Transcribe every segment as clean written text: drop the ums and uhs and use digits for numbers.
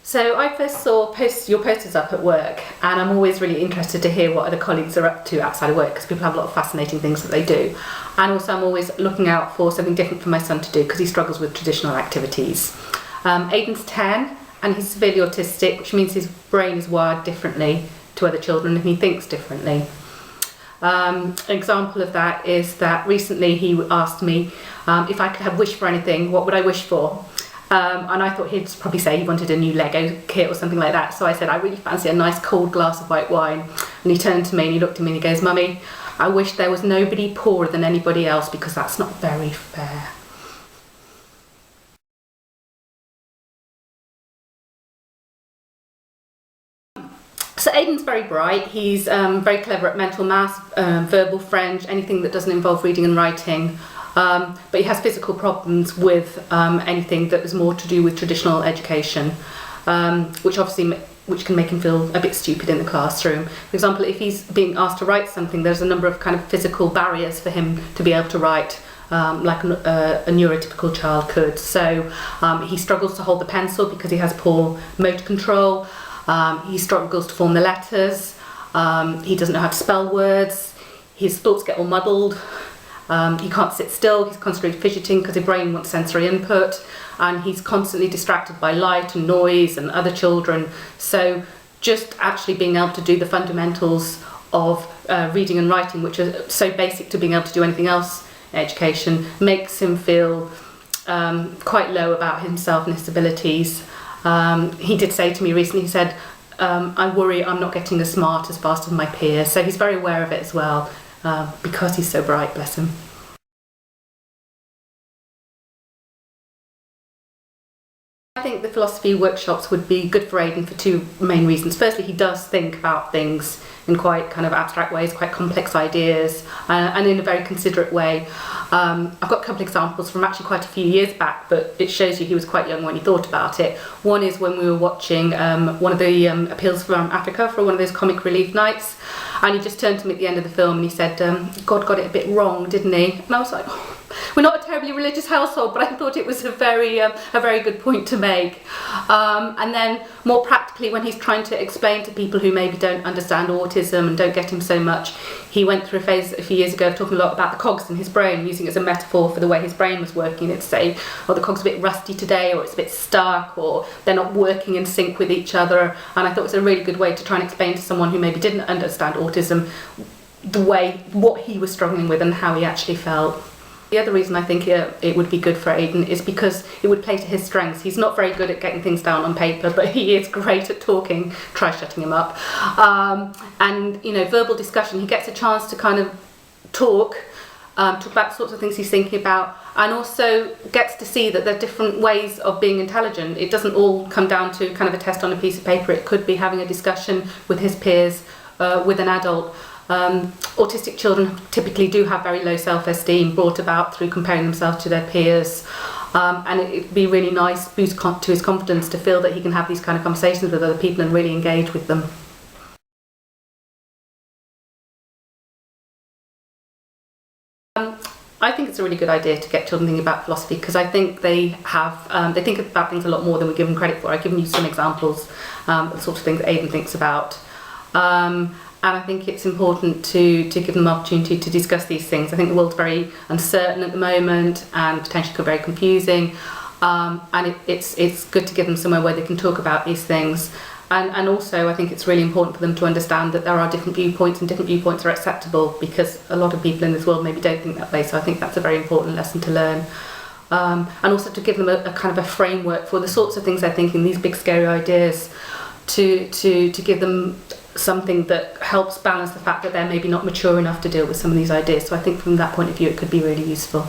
So I first saw your posters up at work, and I'm always really interested to hear what other colleagues are up to outside of work, because people have a lot of fascinating things that they do. And also I'm always looking out for something different for my son to do, because he struggles with traditional activities. Aidan's 10 and he's severely autistic, which means his brain is wired differently to other children and he thinks differently. An example of that is that recently he asked me if I could have wished for anything, what would I wish for? And I thought he'd probably say he wanted a new Lego kit or something like that. So I said, I really fancy a nice cold glass of white wine. And he turned to me and he looked at me and he goes, Mummy, I wish there was nobody poorer than anybody else, because that's not very fair. So Aidan's very bright. He's very clever at mental maths, verbal French, anything that doesn't involve reading and writing. But he has physical problems with anything that is more to do with traditional education, which can make him feel a bit stupid in the classroom. For example, if he's being asked to write something, there's a number of kind of physical barriers for him to be able to write, like a neurotypical child could. So he struggles to hold the pencil because he has poor motor control. He struggles to form the letters. He doesn't know how to spell words. His thoughts get all muddled. He can't sit still, he's constantly fidgeting because his brain wants sensory input, and he's constantly distracted by light and noise and other children. So just actually being able to do the fundamentals of reading and writing, which are so basic to being able to do anything else in education, makes him feel quite low about himself and his abilities. He did say to me recently, he said, I worry I'm not getting as smart as fast as my peers. So he's very aware of it as well. Because he's so bright, bless him. I think the philosophy workshops would be good for Aidan for two main reasons. Firstly, he does think about things in quite kind of abstract ways, quite complex ideas, and in a very considerate way. I've got a couple of examples from actually quite a few years back, but it shows you he was quite young when he thought about it. One is when we were watching one of the appeals from Africa for one of those comic relief nights, and he just turned to me at the end of the film and he said, God got it a bit wrong, didn't he? And I was like, oh, we're not a terribly religious household, but I thought it was a very good point to make. And then more practically, when he's trying to explain to people who maybe don't understand autism and don't get him so much, he went through a phase a few years ago of talking a lot about the cogs in his brain, using it as a metaphor for the way his brain was working. It'd say, oh, the cog's a bit rusty today, or it's a bit stuck, or they're not working in sync with each other. And I thought it was a really good way to try and explain to someone who maybe didn't understand autism what he was struggling with and how he actually felt. The other reason I think it would be good for Aidan is because it would play to his strengths. He's not very good at getting things down on paper, but he is great at talking. Try shutting him up. And, you know, verbal discussion, he gets a chance to kind of talk about sorts of things he's thinking about, and also gets to see that there are different ways of being intelligent. It doesn't all come down to kind of a test on a piece of paper. It could be having a discussion with his peers, with an adult. Autistic children typically do have very low self-esteem, brought about through comparing themselves to their peers, and it'd be really nice boost to his confidence to feel that he can have these kind of conversations with other people and really engage with them. I think it's a really good idea to get children thinking about philosophy, because I think they think about things a lot more than we give them credit for. I've given you some examples of the sort of things that Aidan thinks about. And I think it's important to give them the opportunity to discuss these things. I think the world's very uncertain at the moment and potentially very confusing. And it's good to give them somewhere where they can talk about these things. And also I think it's really important for them to understand that there are different viewpoints and different viewpoints are acceptable, because a lot of people in this world maybe don't think that way. So I think that's a very important lesson to learn. And also to give them a kind of a framework for the sorts of things they're thinking, these big scary ideas, to give them something that helps balance the fact that they're maybe not mature enough to deal with some of these ideas. So I think from that point of view it could be really useful.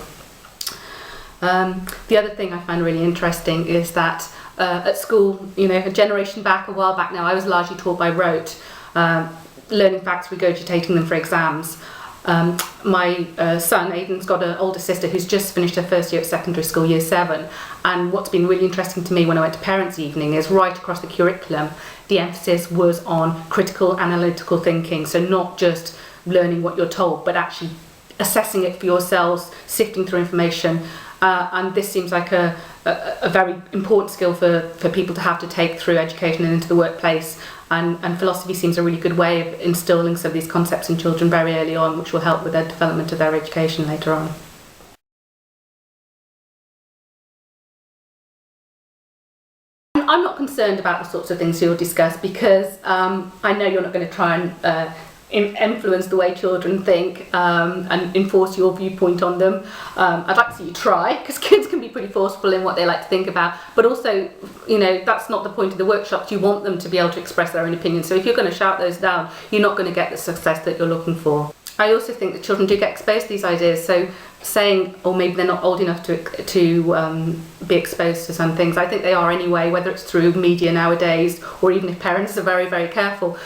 The other thing I find really interesting is that at school, you know, a while back now, I was largely taught by rote, learning facts, regurgitating them for exams. My son, Aidan's got an older sister who's just finished her first year at secondary school, year 7, and what's been really interesting to me when I went to parents' evening is right across the curriculum the emphasis was on critical analytical thinking, so not just learning what you're told but actually assessing it for yourselves, sifting through information and this seems like a very important skill for people to have to take through education and into the workplace, and philosophy seems a really good way of instilling some of these concepts in children very early on, which will help with their development of their education later on. I'm not concerned about the sorts of things you'll discuss, because I know you're not going to try and influence the way children think and enforce your viewpoint on them. I'd like to see you try, because kids can be pretty forceful in what they like to think about, but also, you know, that's not the point of the workshops. You want them to be able to express their own opinions, so if you're going to shout those down, you're not going to get the success that you're looking for. I also think that children do get exposed to these ideas, so saying, or maybe they're not old enough to be exposed to some things. I think they are anyway, whether it's through media nowadays, or even if parents are very, very careful.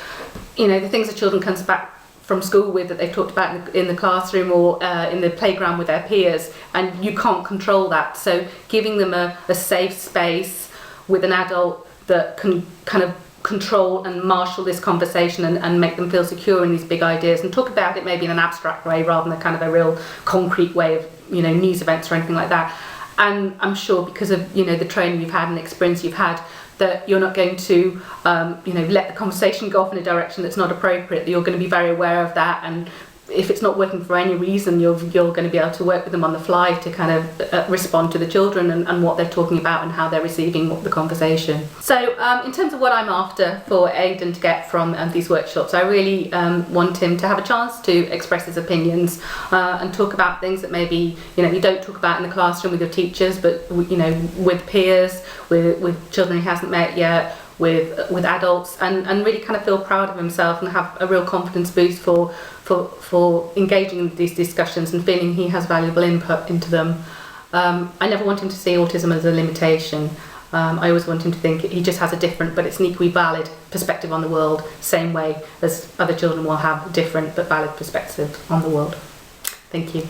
You know, the things that children comes back from school with that they've talked about in the classroom or in the playground with their peers, and you can't control that. So giving them a safe space with an adult that can kind of control and marshal this conversation and make them feel secure in these big ideas, and talk about it maybe in an abstract way rather than a kind of a real concrete way of, you know, news events or anything like that. And I'm sure because of, you know, the training you've had and the experience you've had, that you're not going to you know, let the conversation go off in a direction that's not appropriate, that you're going to be very aware of that, and if it's not working for any reason, you're going to be able to work with them on the fly to kind of respond to the children and what they're talking about and how they're receiving the conversation. So in terms of what I'm after for Aidan to get from these workshops, I really want him to have a chance to express his opinions and talk about things that maybe, you know, you don't talk about in the classroom with your teachers, but, you know, with peers, with children he hasn't met yet, with adults, and really kind of feel proud of himself and have a real confidence boost for engaging in these discussions and feeling he has valuable input into them. I never want him to see autism as a limitation. I always want him to think he just has a different, but it's an equally valid perspective on the world, same way as other children will have different but valid perspectives on the world. Thank you.